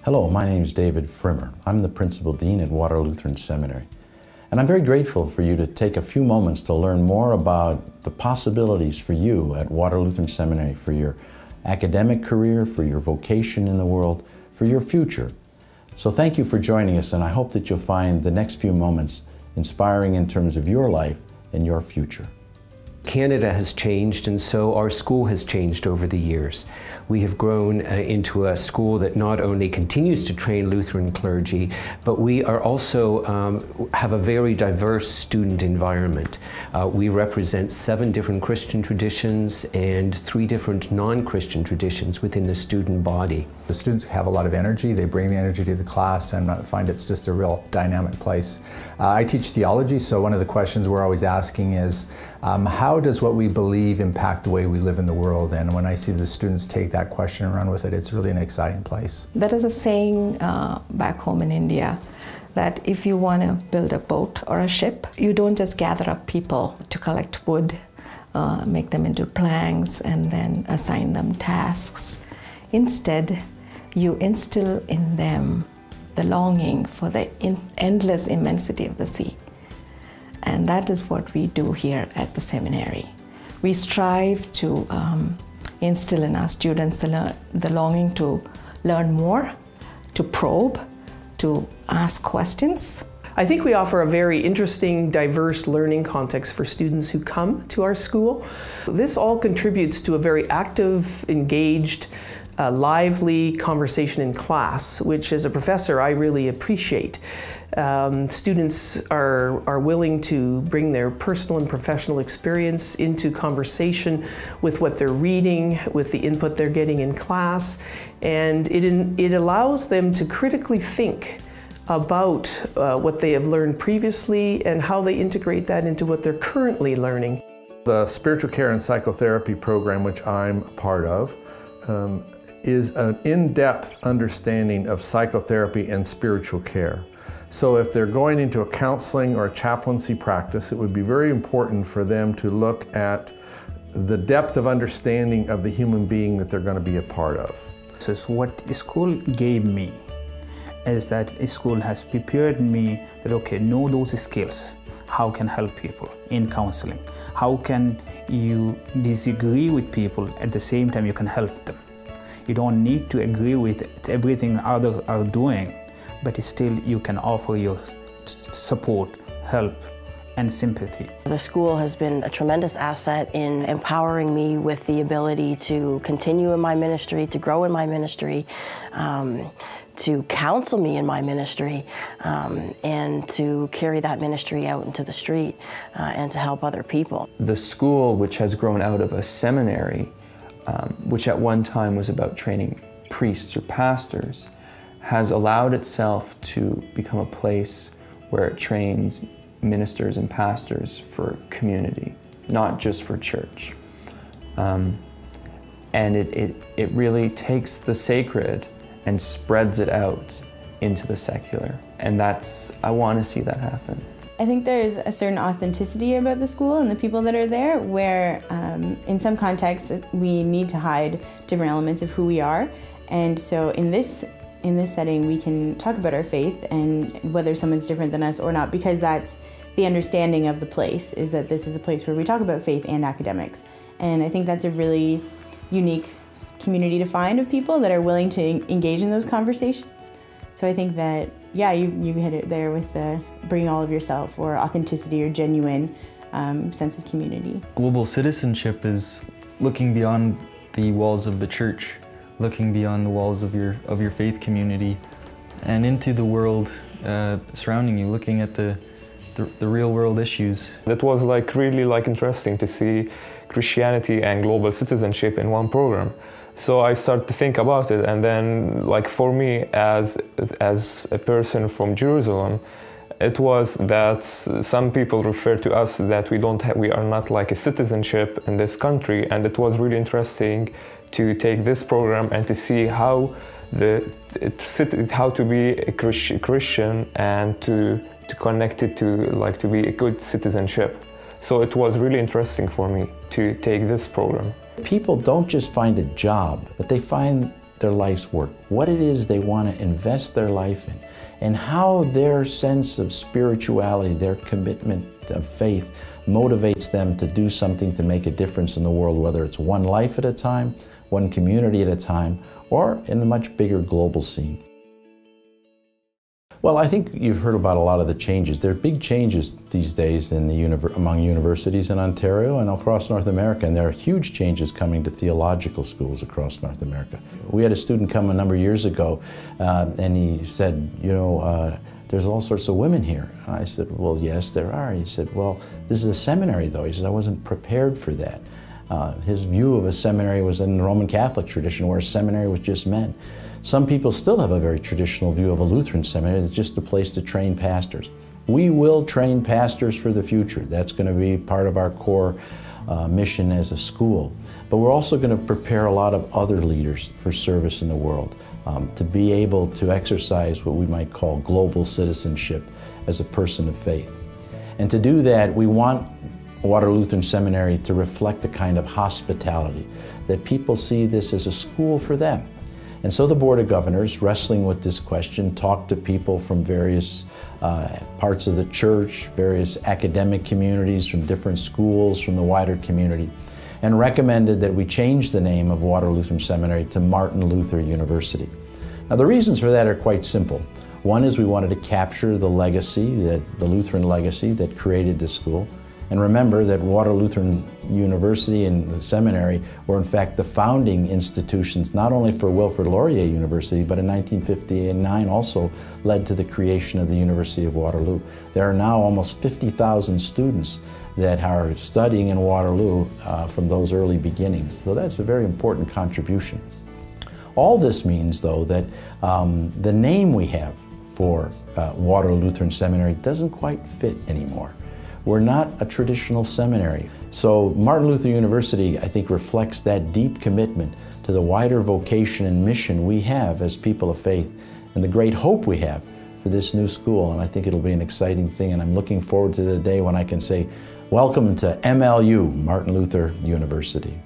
Hello, my name is David Frimmer. I'm the Principal Dean at Waterloo Lutheran Seminary. And I'm very grateful for you to take a few moments to learn more about the possibilities for you at Waterloo Lutheran Seminary, for your academic career, for your vocation in the world, for your future. So thank you for joining us, and I hope that you'll find the next few moments inspiring in terms of your life and your future. Canada has changed, and so our school has changed over the years. We have grown into a school that not only continues to train Lutheran clergy, but we are also have a very diverse student environment. We represent 7 different Christian traditions and 3 different non-Christian traditions within the student body. The students have a lot of energy. They bring the energy to the class, and I find it's just a real dynamic place. I teach theology, so one of the questions we're always asking is, how does what we believe impact the way we live in the world? And when I see the students take that question and run with it, it's really an exciting place. There is a saying back home in India that if you want to build a boat or a ship, you don't just gather up people to collect wood, make them into planks, and then assign them tasks. Instead, you instill in them the longing for the endless immensity of the sea. And that is what we do here at the seminary. We strive to instill in our students the longing to learn more, to probe, to ask questions. I think we offer a very interesting, diverse learning context for students who come to our school. This all contributes to a very active, engaged, lively conversation in class, which as a professor I really appreciate. Students are willing to bring their personal and professional experience into conversation with what they're reading, with the input they're getting in class, and it allows them to critically think about what they have learned previously and how they integrate that into what they're currently learning. The spiritual care and psychotherapy program, which I'm a part of, is an in-depth understanding of psychotherapy and spiritual care. So if they're going into a counseling or a chaplaincy practice, it would be very important for them to look at the depth of understanding of the human being that they're going to be a part of. So what school gave me is that school has prepared me that, okay, know those skills. How can help people in counseling? How can you disagree with people at the same time you can help them? You don't need to agree with everything others are doing, but still you can offer your support, help, and sympathy. The school has been a tremendous asset in empowering me with the ability to continue in my ministry, to grow in my ministry, to counsel me in my ministry, and to carry that ministry out into the street and to help other people. The school, which has grown out of a seminary, which at one time was about training priests or pastors, has allowed itself to become a place where it trains ministers and pastors for community, not just for church. And it really takes the sacred and spreads it out into the secular. And I want to see that happen. I think there's a certain authenticity about the school and the people that are there where in some contexts we need to hide different elements of who we are. And so in this setting we can talk about our faith and whether someone's different than us or not, because that's the understanding of the place, is that this is a place where we talk about faith and academics. And I think that's a really unique community to find of people that are willing to engage in those conversations. So I think that, yeah, you hit it there with the bring all of yourself, or authenticity, or genuine sense of community. Global citizenship is looking beyond the walls of the church, looking beyond the walls of your faith community and into the world surrounding you, looking at the real world issues. It was really interesting to see Christianity and global citizenship in one program. So I started to think about it, and then for me as a person from Jerusalem, it was that some people refer to us that we are not a citizenship in this country, and it was really interesting to take this program and to see how to be a Christian and to connect it to be a good citizenship. So it was really interesting for me to take this program. People don't just find a job, but they find their life's work, what it is they want to invest their life in, and how their sense of spirituality, their commitment of faith, motivates them to do something to make a difference in the world, whether it's one life at a time, one community at a time, or in the much bigger global scene. Well, I think you've heard about a lot of the changes. There are big changes these days in among universities in Ontario and across North America, and there are huge changes coming to theological schools across North America. We had a student come a number of years ago, and he said, there's all sorts of women here. And I said, well, yes, there are. He said, well, this is a seminary, though. He said, I wasn't prepared for that. His view of a seminary was in the Roman Catholic tradition, where a seminary was just men. Some people still have a very traditional view of a Lutheran seminary. It's just a place to train pastors. We will train pastors for the future. That's going to be part of our core mission as a school. But we're also going to prepare a lot of other leaders for service in the world, to be able to exercise what we might call global citizenship as a person of faith. And to do that, we want Waterloo Lutheran Seminary to reflect the kind of hospitality that people see this as a school for them. And so the Board of Governors, wrestling with this question, talked to people from various parts of the church, various academic communities, from different schools, from the wider community, and recommended that we change the name of Waterloo Lutheran Seminary to Martin Luther University. Now, the reasons for that are quite simple. One is we wanted to capture the legacy, the Lutheran legacy that created this school. And remember that Waterloo Lutheran University and the seminary were in fact the founding institutions not only for Wilfrid Laurier University, but in 1959 also led to the creation of the University of Waterloo. There are now almost 50,000 students that are studying in Waterloo from those early beginnings. So that's a very important contribution. All this means, though, that the name we have for Waterloo Lutheran Seminary doesn't quite fit anymore. We're not a traditional seminary. So Martin Luther University, I think, reflects that deep commitment to the wider vocation and mission we have as people of faith and the great hope we have for this new school. And I think it'll be an exciting thing, and I'm looking forward to the day when I can say, welcome to MLU, Martin Luther University.